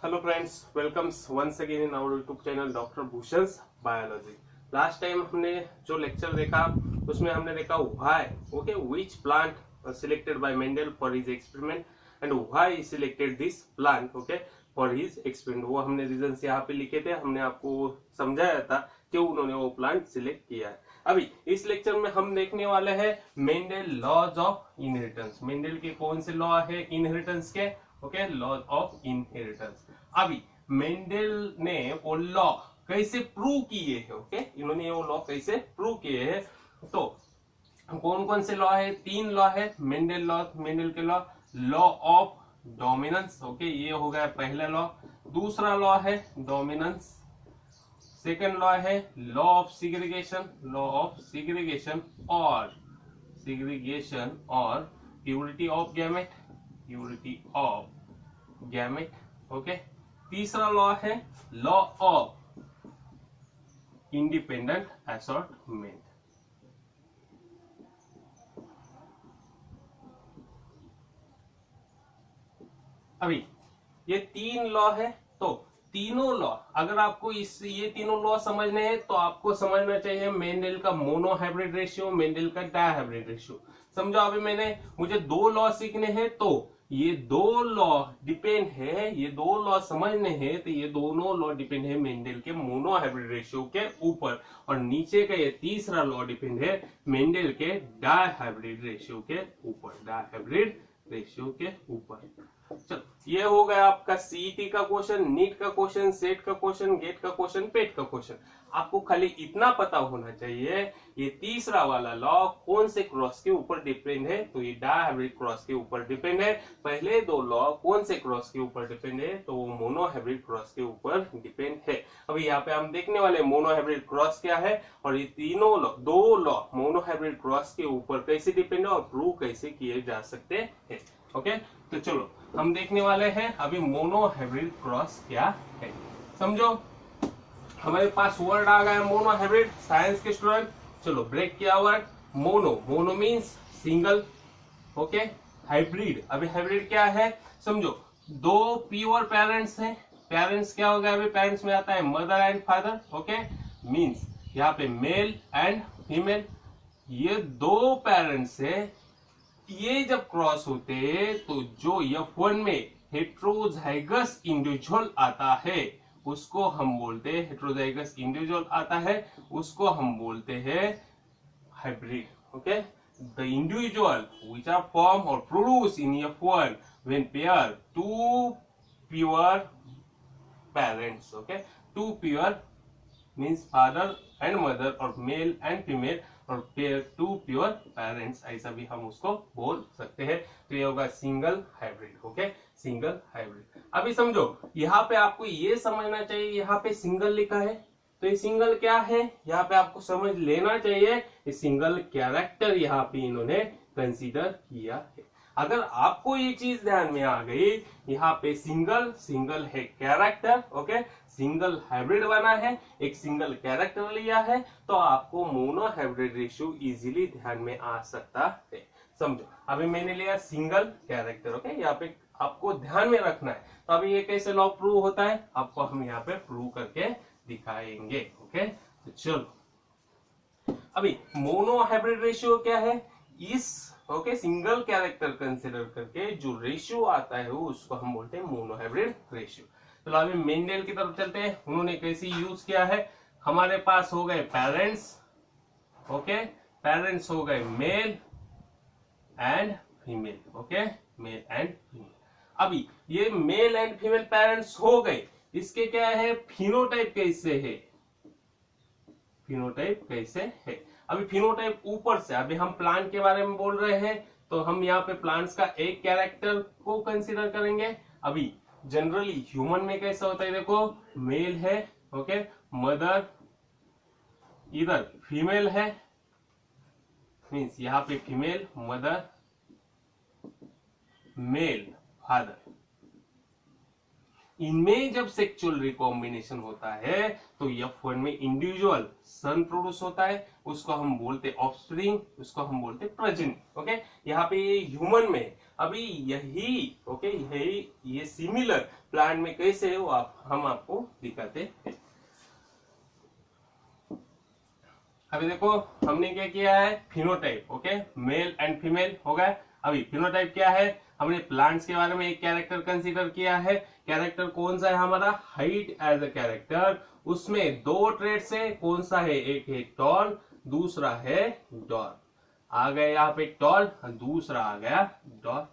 Hello friends, welcomes once again in our YouTube channel doctor Bhushan's biology. Last time हमने जो lecture देखा उसमें हमने देखा why, okay, which plant selected by Mendel for his experiment and why he selected this plant, okay, for his experiment. वो हमने reasons यहाँ पे लिखे थे, हमने आपको समझाया था कि उन्होंने वो प्लांट सिलेक्ट किया है। अभी इस लेक्चर में हम देखने वाले हैं Mendel laws of inheritance. Mendel के कौन से लॉ है इनहेरिटेंस के, ओके, लॉज ऑफ इनहेरिटेंस। अभी मेंडल ने वो लॉ कैसे प्रूव किए हैं, ओके, इन्होंने वो लॉ कैसे प्रूव किए हैं। तो कौन कौन से लॉ है? तीन लॉ है मेंडल लॉ, मेंडल के law. Law of dominance, okay, ये हो गया पहला लॉ। दूसरा लॉ है डोमिनेंस। सेकेंड लॉ है law of segregation, law of segregation और purity of gamete, purity of gamete, okay. तीसरा लॉ है लॉ ऑफ इंडिपेंडेंट असॉर्टमेंट। अभी ये तीन लॉ है, तो तीनों लॉ अगर आपको ये तीनों लॉ समझने हैं तो आपको समझना चाहिए मेंडल का मोनोहाइब्रिड रेशियो, मेंडल का डायहाइब्रिड रेशियो। समझो अभी मुझे दो लॉ सीखने हैं, तो ये दो लॉ डिपेंड है, ये दो लॉ समझने हैं तो ये दोनों लॉ डिपेंड है मेंडल के मोनोहाइब्रिड रेशियो के ऊपर, और नीचे का ये तीसरा लॉ डिपेंड है मेंडल के डायहाइब्रिड रेशियो के ऊपर, डायहाइब्रिड रेशियो के ऊपर। चलो, ये हो गया आपका सीईटी का क्वेश्चन, नीट का क्वेश्चन, सेट का क्वेश्चन, गेट का क्वेश्चन, पेट का क्वेश्चन। आपको खाली इतना पता होना चाहिए ये तीसरा वाला लॉ कौन से क्रॉस के ऊपर डिपेंड है, तो ये डायहाइब्रिड क्रॉस के ऊपर डिपेंड है। पहले दो लॉ कौन से क्रॉस के ऊपर डिपेंड है, तो वो मोनोहाइब्रिड क्रॉस के ऊपर डिपेंड है। अभी यहाँ पे हम देखने वाले मोनोहाइब्रिड क्रॉस क्या है, और ये तीनों लॉ, दो लॉ मोनोहाइब्रिड क्रॉस के ऊपर कैसे डिपेंड है और प्रूव कैसे किए जा सकते हैं, ओके। तो चलो हम देखने वाले हैं अभी मोनोहाइब्रिड क्रॉस क्या है। समझो हमारे पास वर्ड आ गया मोनोहाइब्रिड, साइंस के स्टूडेंट। चलो ब्रेक किया word. Mono means single, okay. Hybrid, अभी हाइब्रिड क्या है समझो, दो प्योर पेरेंट्स हैं। पेरेंट्स क्या हो गया, अभी पेरेंट्स में आता है mother and father, okay, means यहाँ पे मेल एंड फीमेल, ये दो पेरेंट्स है। ये जब क्रॉस होते हैं तो जो F1 में हेट्रोजाइगस इंडिविजुअल आता है उसको हम बोलते हैं, हेट्रोजाइगस इंडिविजुअल आता है उसको हम बोलते हैं hybrid, okay. The individual which are formed or produced in F1 when pair two pure parents, okay, two pure means father and mother और male and female और पेयर टू प्योर पेरेंट्स, ऐसा भी हम उसको बोल सकते हैं। तो ये होगा single hybrid, okay, single hybrid. अभी समझो यहाँ पे आपको ये समझना चाहिए, यहाँ पे सिंगल लिखा है तो ये सिंगल क्या है, यहाँ पे आपको समझ लेना चाहिए ये सिंगल कैरेक्टर यहाँ पे इन्होंने कंसीडर किया है। अगर आपको ये चीज ध्यान में आ गई, यहाँ पे सिंगल है कैरेक्टर, ओके, सिंगल हाइब्रिड बना है, एक सिंगल कैरेक्टर लिया है, तो आपको मोनो हाइब्रिड रेशियो इजीली ध्यान में आ सकता है। समझो अभी मैंने लिया सिंगल कैरेक्टर, ओके, यहाँ पे आपको ध्यान में रखना है। तो अभी ये कैसे लॉ प्रूव होता है आपको हम यहाँ पे प्रूव करके दिखाएंगे, ओके। तो चलो अभी मोनो हाइब्रिड रेशियो क्या है, इस ओके सिंगल कैरेक्टर कंसिडर करके जो रेशियो आता है उसको हम बोलते हैं मोनोहाइब्रिड रेशियो। तो अभी मेंडल की तरफ चलते हैं, उन्होंने कैसे यूज किया है। हमारे पास हो गए पेरेंट्स, ओके, पेरेंट्स हो गए male and female, okay, male and female. अभी ये मेल एंड फीमेल पेरेंट्स हो गए, इसके क्या है फिनोटाइप कैसे है, फिनोटाइप कैसे है। अभी फिनोटाइप ऊपर से, अभी हम प्लांट के बारे में बोल रहे हैं तो हम यहाँ पे प्लांट्स का एक कैरेक्टर को कंसीडर करेंगे। अभी जनरली ह्यूमन में कैसा होता है, देखो मेल है, ओके, मदर, इधर फीमेल है, मीन्स यहाँ पे फीमेल मदर, मेल फादर। इनमें जब सेक्सुअल रिकॉम्बिनेशन होता है तो F1 में इंडिविजुअल सन प्रोड्यूस होता है, उसको हम बोलते ऑफस्प्रिंग, उसको हम बोलते प्रजन। ओके, यहाँ पे ह्यूमन में अभी यही ओके यही ये सिमिलर प्लांट में कैसे है वो हम आपको दिखाते हैं। अभी देखो हमने क्या किया है, phenotype. Okay, male and female हो गया। अभी फिनोटाइप क्या है, हमने प्लांट्स के बारे में एक कैरेक्टर कंसीडर किया है। कैरेक्टर कौन सा है हमारा, हाइट एज अ कैरेक्टर। उसमें दो ट्रेड्स है, कौन सा है, एक है टॉल, दूसरा है डॉल। आ गया यहाँ पे टॉल, दूसरा आ गया डॉल।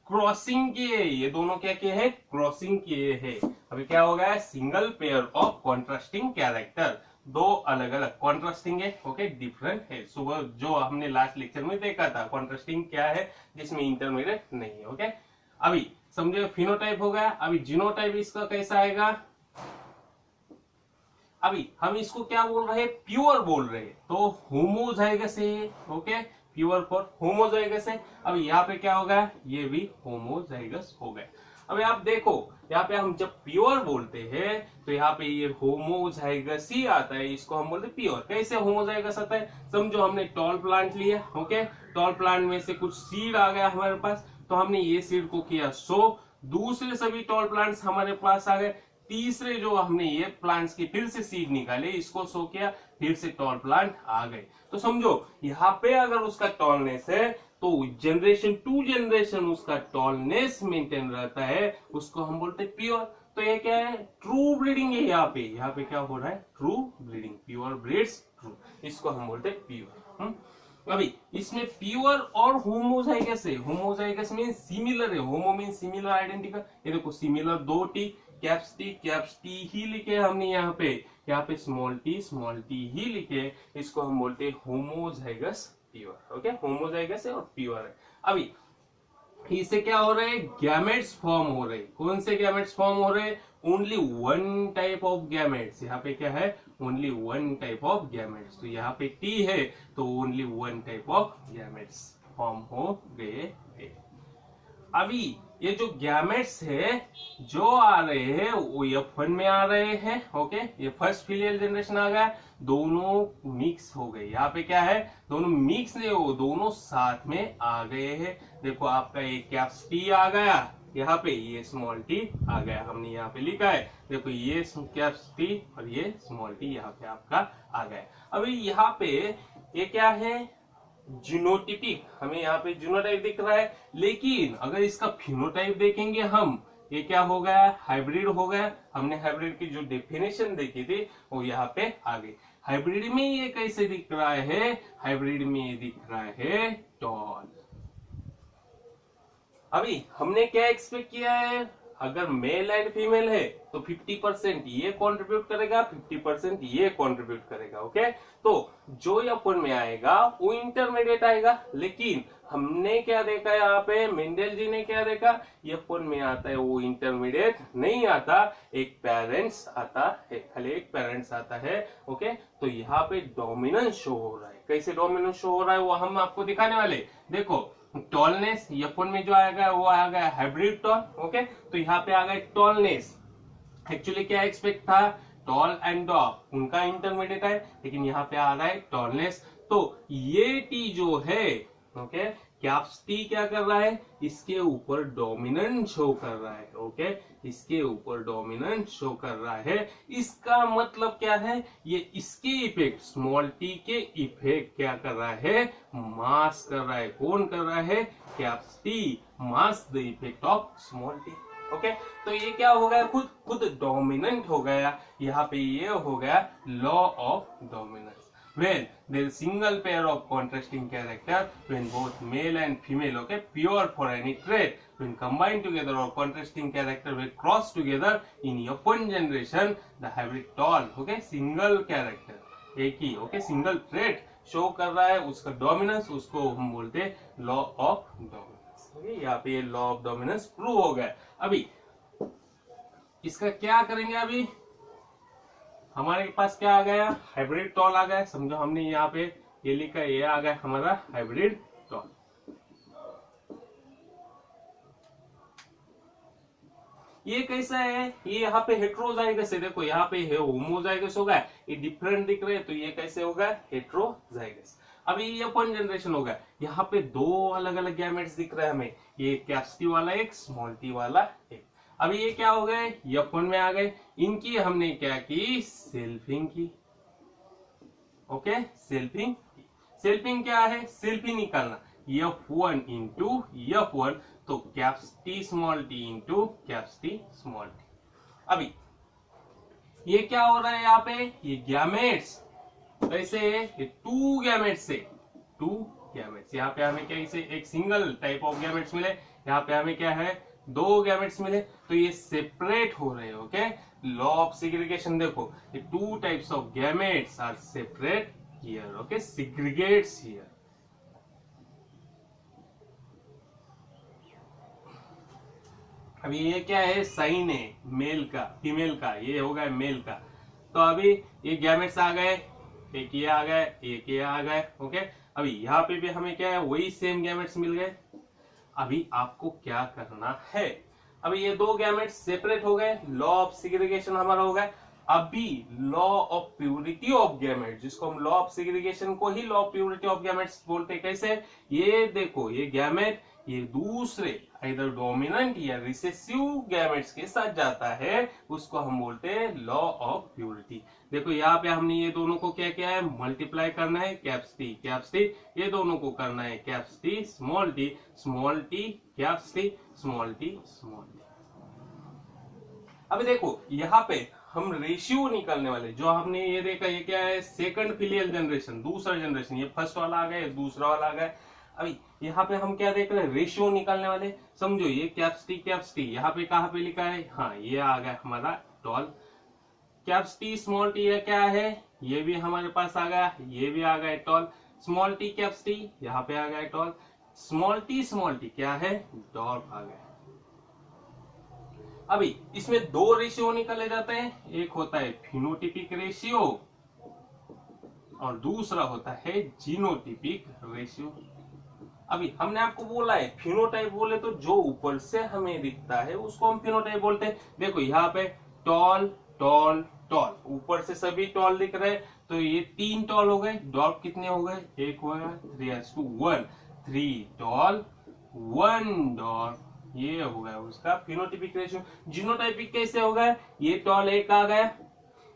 क्रॉसिंग किए, ये दोनों क्या किए हैं, क्रॉसिंग किए हैं। अभी क्या हो गया है, single pair of contrasting character. दो अलग अलग कॉन्ट्रास्टिंग है, ओके, डिफरेंट है। सुबह जो हमने लास्ट लेक्चर में देखा था कॉन्ट्रास्टिंग क्या है, जिसमें इंटरमीडिएट नहीं है। ओके, अभी समझे फिनोटाइप हो गया। अभी जीनोटाइप इसका कैसा आएगा, अभी हम इसको क्या बोल रहे हैं, प्योर बोल रहे हैं, तो होमोजाइगस है। ओके, प्योर फॉर होमोजाइगस है। अब यहाँ पे क्या होगा, ये भी होमोजाइगस हो गया। अब आप देखो यहाँ पे हम जब प्योर बोलते हैं तो यहाँ पे ये होमोजाइगस ही आता है, इसको हम बोलते हैं प्योर। कैसे होमोजाइगस आता है, समझो हमने टॉल प्लांट लिया। ओके, टॉल प्लांट में से कुछ सीड आ गया हमारे पास, तो हमने ये सीड को किया सो, दूसरे सभी टॉल प्लांट्स हमारे पास आ गए, तीसरे जो हमने ये प्लांट्स की फिर से सीड निकाले, इसको सो किया, फिर से टॉल प्लांट आ गए। तो समझो यहाँ पे अगर उसका टॉलनेस है तो जनरेशन टू जनरेशन उसका टॉलनेस मेंटेन रहता है, उसको हम बोलते हैं प्योर। तो ये क्या है, ट्रू ब्रीडिंग है। यहाँ पे क्या हो रहा है, true breeding, pure breeds true, इसको हम बोलते हैं प्योर। अभी इसमें प्योर और होमोजाइगस है। होमोजाइगस मीन सिमिलर है, होमो मीन सिमिलर, आइडेंटिकल। ये देखो सिमिलर दो टी, कैप्स टी ही लिखे हमने यहाँ पे स्मॉल टी ही लिखे, इसको हम बोलते हैं होमोजाइगस प्योर। ओके, होमोजाइगस है और प्योर है। अभी इससे क्या हो रहा है, गैमेट्स फॉर्म हो रहे। कौन से गैमेट्स फॉर्म हो रहे, only one type of gametes. यहाँ पे क्या है, only one type of gametes. तो यहाँ पे टी है तो only one type of gametes form हो गए। अभी ये जो गैमेट्स है जो आ रहे हैं वो F1 में आ रहे हैं। ओके, ये फर्स्ट फिलियल जनरेशन आ गया, दोनों मिक्स हो गए। यहाँ पे क्या है, दोनों मिक्स नहीं, वो दोनों साथ में आ गए हैं। देखो आपका ये कैप्स टी आ गया, यहाँ पे ये स्मॉल टी आ गया, हमने यहाँ पे लिखा है। देखो ये कैप्स टी और ये स्मॉल टी यहाँ पे आपका आ गया। अभी यहाँ पे ये क्या है, जीनोटिपिक, हमें यहाँ पे जीनोटाइप दिख रहा है, लेकिन अगर इसका फिनोटाइप देखेंगे हम, ये क्या हो गया, हाइब्रिड हो गया। हमने हाइब्रिड की जो डेफिनेशन देखी थी वो यहाँ पे आ गई। हाइब्रिड में ये कैसे दिख रहा है, हाइब्रिड में ये दिख रहा है टॉल। अभी हमने क्या एक्सपेक्ट किया है, अगर मेल एंड फीमेल है तो 50% ये कंट्रीब्यूट करेगा, 50% ये कंट्रीब्यूट करेगा। ओके, तो जो F1 में आएगा वो इंटरमीडिएट आएगा। लेकिन हमने क्या देखा यहाँ पे, मेंडल जी ने क्या देखा, F1 में आता है वो इंटरमीडिएट नहीं आता, एक पेरेंट्स आता है, खाली एक पेरेंट्स आता है। ओके, तो यहाँ पे डोमिनेंस शो हो रहा है। कैसे डोमिनेंस शो हो रहा है वो हम आपको दिखाने वाले। देखो टॉलनेस F1 में जो आएगा वो आ गया हाइब्रिड टॉल। ओके, तो यहाँ पे आ गया टॉलनेस। एक्चुअली क्या एक्सपेक्ट था, टॉल एंड डॉग उनका इंटरमीडिएट है, लेकिन यहाँ पे आ रहा है टॉलनेस। तो ये टी जो है, ओके, कैप्स टी क्या कर रहा है, इसके ऊपर डोमिनेंट शो कर रहा है। ओके, इसके ऊपर डोमिनेंट शो कर रहा है। इसका मतलब क्या है, ये इसके इफेक्ट, स्मॉल टी के इफेक्ट क्या कर रहा है, मास्क कर रहा है। कौन कर रहा है, caps T mask the effect of small T. Okay, तो ये क्या हो गया, खुद डोमिनेंट हो गया। यहाँ पे ये हो गया law of dominance. When there is single pair of contrasting character, when both male and female, okay, pure for any trait, when combined together or contrasting character will cross together in F1 generation, the hybrid tall, okay, single character, एक ही, okay, single trait show कर रहा है, उसका dominance, उसको हम बोलते हैं law of dominance. Okay, यहाँ पे ये लॉ ऑफ डोमिनेंस प्रूव हो गया। अभी इसका क्या करेंगे, अभी हमारे पास क्या आ गया, हाइब्रिड टॉल आ गया। समझो हमने यहाँ पे ये लिखा, ये आ गया हमारा हाइब्रिड टॉल। ये कैसा है, ये यहाँ पे हेट्रोजाइगस है, देखो यहाँ पे है होमोजाइगस होगा, ये डिफरेंट दिख रहे हैं, तो ये कैसे होगा, हेट्रोजाइगस। अभी ये F1 जनरेशन होगा, यहाँ पे दो अलग अलग गैमेट्स दिख रहे हैं हमें, ये कैप्सिटी वाला एक, स्मॉल टी वाला एक। अभी ये क्या हो गए, F1 में आ गए, इनकी हमने क्या की, सेल्फिंग की। Okay, selfing. सेल्फिंग क्या है, सेल्फिंग निकालना, F1 इंटू F1, तो capital small T into capital small T. अभी ये क्या हो रहा है यहाँ पे, ये गैमेट्स कैसे है, ये टू गैमेट्स से, टू गैमेट्स, यहाँ पे हमें क्या, इसे एक सिंगल टाइप ऑफ गैमेट्स मिले, यहाँ पे हमें क्या है, दो गैमेट्स मिले, तो ये सेपरेट हो रहे हैं। ओके, लॉ ऑफ सिग्रीगेशन देखो, ये two types of gametes are separate here. Okay, segregates here. अभी ये क्या है, साइन है मेल का, फीमेल का, ये हो गया मेल का। तो अभी ये गैमेट्स आ गए, एक ये आ गए, एक ये आ गए। ओके, अभी यहाँ पे भी हमें क्या है, वही सेम गैमेट्स मिल गए। अभी आपको क्या करना है, अभी ये दो गैमेट्स सेपरेट हो गए, लॉ ऑफ सिग्रीगेशन हमारा हो गया। अभी law of purity of gametes, जिसको हम लॉ ऑफ सिग्रीगेशन को ही law of purity of gametes बोलते हैं। कैसे, ये देखो, ये गैमेट ये दूसरे इधर डोमिनेंट या रिसेसिव गैमेट्स के साथ जाता है, उसको हम बोलते हैं लॉ ऑफ प्यूरिटी। देखो यहाँ पे हमने ये दोनों को क्या किया है, मल्टीप्लाई करना है, कैप्सिटी कैप्सिटी, ये दोनों को करना है capital small T capital small T small T. अभी देखो यहाँ पे हम रेशियो निकालने वाले, जो हमने ये देखा, ये क्या है, सेकंड फिलियल जनरेशन, दूसरा जनरेशन, ये फर्स्ट वाला आ गया, दूसरा वाला आ गया। अभी यहाँ पे हम क्या देख रहे हैं, रेशियो निकालने वाले। समझो ये कैप्सिटी यहाँ पे कहाँ पे लिखा है, हाँ ये आ गया हमारा टॉल। कैप्सिटी स्मॉल टी ये क्या है, ये भी हमारे पास आ गया, ये भी आ गया टॉल। स्मॉल टी कैप्सिटी यहाँ पे आ गया टॉल। स्मॉल टी क्या है, डॉर्फ आ गया। अभी इसमें दो रेशियो निकाले जाते हैं, एक होता है फिनोटिपिक रेशियो और दूसरा होता है जीनोटिपिक रेशियो। अभी हमने आपको बोला है, फिनोटाइप बोले तो जो ऊपर से हमें दिखता है उसको हम फिनोटाइप बोलते हैं। देखो यहाँ पे टॉल टॉल टॉल, ऊपर से सभी टॉल दिख रहे हैं, तो ये तीन टॉल हो गए। डॉर्फ कितने हो गए, एक हो गया, 3:1, 3 टॉल 1 डॉर्फ, ये हो गया उसका फिनोटाइपिक रेशियो। जीनोटाइपिक कैसे हो गया, ये टॉल एक आ गया,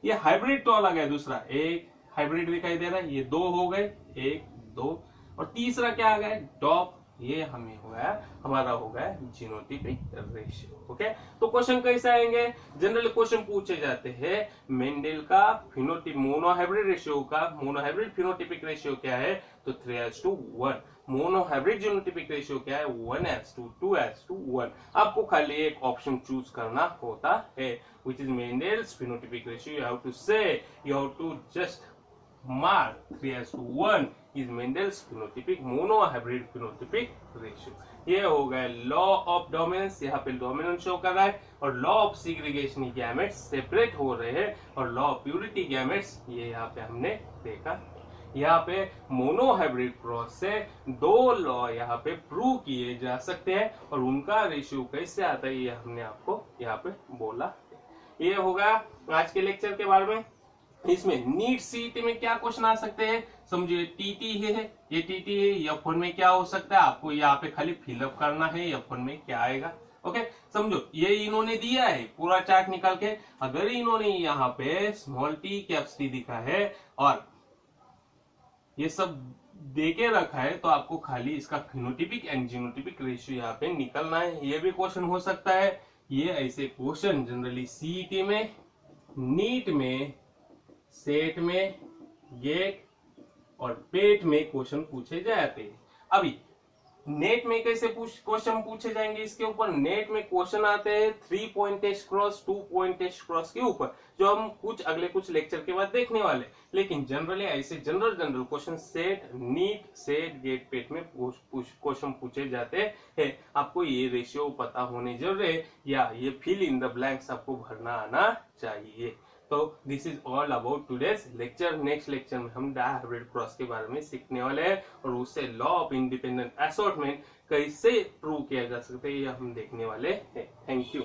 ये हाइब्रिड टॉल आ गया, दूसरा एक हाइब्रिड दिखाई दे रहा है, ये दो हो गए, 1 2, और तीसरा क्या आ गया, डॉप, ये हमें हो गया, हमारा हो गया जीनोटाइपिक रेशियो। ओके, तो क्वेश्चन कैसे आएंगे, जनरली क्वेश्चन पूछे जाते हैं मेंडल का फिनोटाइप मोनोहाइब्रिड रेशियो का, मोनोहाइब्रिड फिनोटाइपिक रेशियो क्या है, तो 3:1। मोनोहाइब्रिड जीनोटाइपिक रेशियो क्या है, 1:2, 2:1। आपको खाली एक ऑप्शन चूज करना होता है, which is Mendel's phenotypic ratio. You have to say, you have to just mark 3:1 is Mendel's phenotypic monohybrid phenotypic ratio. ये हो गया लॉ ऑफ डोमिनेंस, यहाँ पे डोमिनेंस शो कर रहा है, और law of segregation gametes separate हो रहे हैं, और लॉ ऑफ प्यूरिटी गैमेट्स ये यहाँ पे हमने देखा। यहाँ पे मोनोहाइब्रिड क्रॉस से दो लॉ यहाँ पे प्रूव किए जा सकते हैं, और उनका रेशियो कैसे आता है ये हमने आपको यहाँ पे बोला। ये होगा आज के लेक्चर के बारे में। इसमें नीट सीईटी में क्या क्वेश्चन आ सकते हैं, समझिए टीटी है, ये टीटी है, F1 में क्या हो सकता है, आपको यहाँ पे खाली फिलअप करना है F1 में क्या आएगा। ओके, समझो ये इन्होंने दिया है पूरा चार्ट निकाल के, अगर इन्होंने यहाँ पे स्मॉल टी कैप्सिटी दिखा है और ये सब देके रखा है, तो आपको खाली इसका फिनोटाइपिक एंड जीनोटाइपिक रेशियो यहाँ पे निकलना है। ये भी क्वेश्चन हो सकता है। ये ऐसे क्वेश्चन जनरली सीईटी में, नीट में, सेट में, गेट और पेट में क्वेश्चन पूछे जाते हैं। अभी नेट में कैसे क्वेश्चन पूछे जाएंगे, इसके ऊपर नेट में क्वेश्चन आते हैं 3 point test cross, 2 point test cross के ऊपर, जो हम कुछ अगले कुछ लेक्चर के बाद देखने वाले। लेकिन जनरली ऐसे general question SET, NEET, SET, GATE, PET में क्वेश्चन पूछे जाते हैं। आपको ये रेशियो पता होने जरूरी है, या ये फिल इन द ब्लैंक्स आपको भरना आना चाहिए। तो this is all about today's lecture. Next lecture में हम डायहाइब्रिड क्रॉस के बारे में सीखने वाले हैं, और उससे लॉ ऑफ इंडिपेंडेंट असॉर्टमेंट कैसे प्रूव किया जा सकता है ये हम देखने वाले हैं। Thank you.